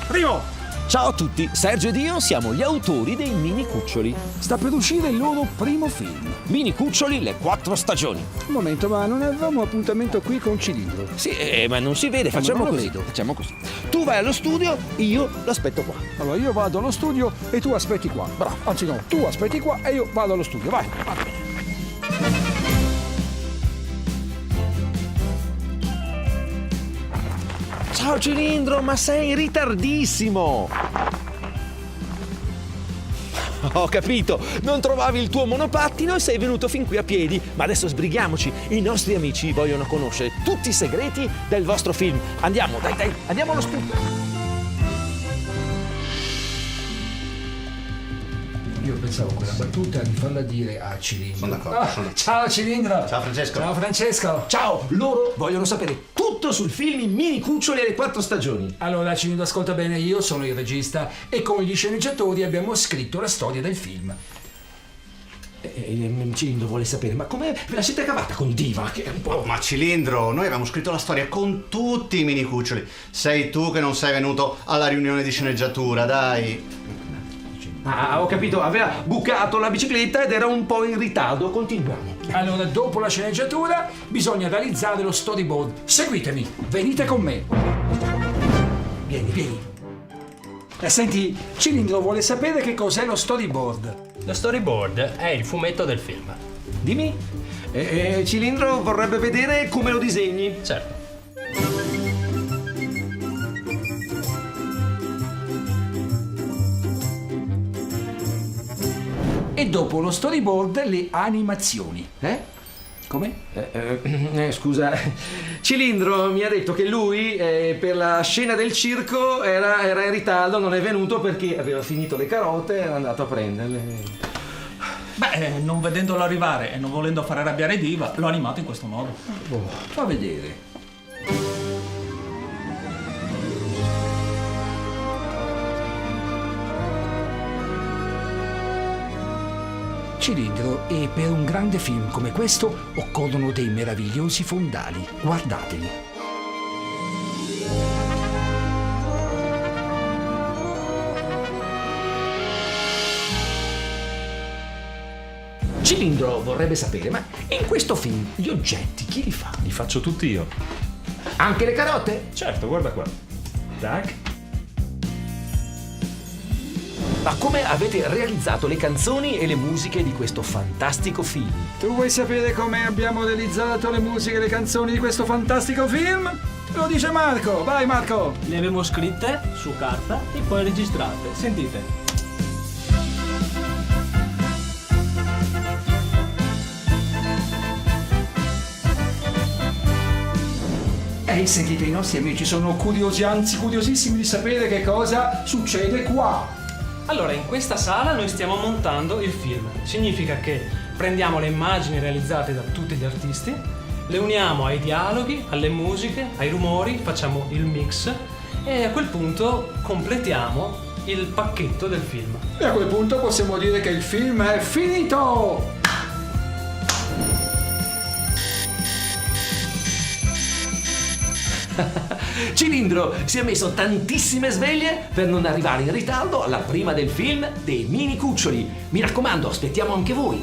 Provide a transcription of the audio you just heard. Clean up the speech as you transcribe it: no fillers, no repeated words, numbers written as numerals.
Primo! Ciao a tutti, Sergio ed io siamo gli autori dei Mini Cuccioli. Sta per uscire il loro primo film. Mini Cuccioli, le 4 stagioni. Un momento, ma non avevamo appuntamento qui con Cilindro? Sì, ma non si vede, facciamo non lo così. vedo. Facciamo così. Tu vai allo studio, io l'aspetto qua. Allora io vado allo studio e tu aspetti qua. Bravo, anzi no, tu aspetti qua e io vado allo studio. Vai. Ciao Cilindro, ma sei in ritardissimo! Ho capito, non trovavi il tuo monopattino e sei venuto fin qui a piedi. Ma adesso sbrighiamoci, i nostri amici vogliono conoscere tutti i segreti del vostro film. Andiamo, dai, andiamo allo studio. Io pensavo quella battuta di farla dire a Cilindro. Sono d'accordo. Ciao Cilindro! Ciao Francesco. Ciao Francesco! Ciao, loro vogliono sapere tutto sul film I Mini Cuccioli e le 4 stagioni. Allora Cilindro, ascolta bene, io sono il regista e con gli sceneggiatori abbiamo scritto la storia del film. Cilindro vuole sapere, ma come ve la siete cavata con Diva? Che è un po'... Ma Cilindro, noi avevamo scritto la storia con tutti i mini cuccioli. Sei tu che non sei venuto alla riunione di sceneggiatura, dai. Ah, ho capito, aveva bucato la bicicletta ed era un po' in ritardo. Continuiamo. Allora, dopo la sceneggiatura bisogna realizzare lo storyboard. Seguitemi, venite con me. Vieni. Senti, Cilindro vuole sapere che cos'è lo storyboard. Lo storyboard è il fumetto del film. Dimmi. Cilindro vorrebbe vedere come lo disegni. Certo. E dopo lo storyboard le animazioni. Come? Scusa, Cilindro mi ha detto che lui per la scena del circo era in ritardo, non è venuto perché aveva finito le carote e era andato a prenderle. Beh, non vedendolo arrivare e non volendo fare arrabbiare Diva, l'ho animato in questo modo. Fa vedere. Cilindro, e per un grande film come questo occorrono dei meravigliosi fondali. Guardateli. Cilindro vorrebbe sapere, ma in questo film gli oggetti chi li fa? Li faccio tutti io. Anche le carote? Certo, guarda qua. Tac. Ma come avete realizzato le canzoni e le musiche di questo fantastico film? Tu vuoi sapere come abbiamo realizzato le musiche e le canzoni di questo fantastico film? Lo dice Marco. Vai Marco. Le abbiamo scritte su carta e poi registrate. Sentite. Sentite, i nostri amici sono curiosi, anzi curiosissimi di sapere che cosa succede qua. Allora, in questa sala noi stiamo montando il film. Significa che prendiamo le immagini realizzate da tutti gli artisti, le uniamo ai dialoghi, alle musiche, ai rumori, facciamo il mix e a quel punto completiamo il pacchetto del film. E a quel punto possiamo dire che il film è finito! Cilindro si è messo tantissime sveglie per non arrivare in ritardo alla prima del film dei Mini Cuccioli. Mi raccomando, aspettiamo anche voi.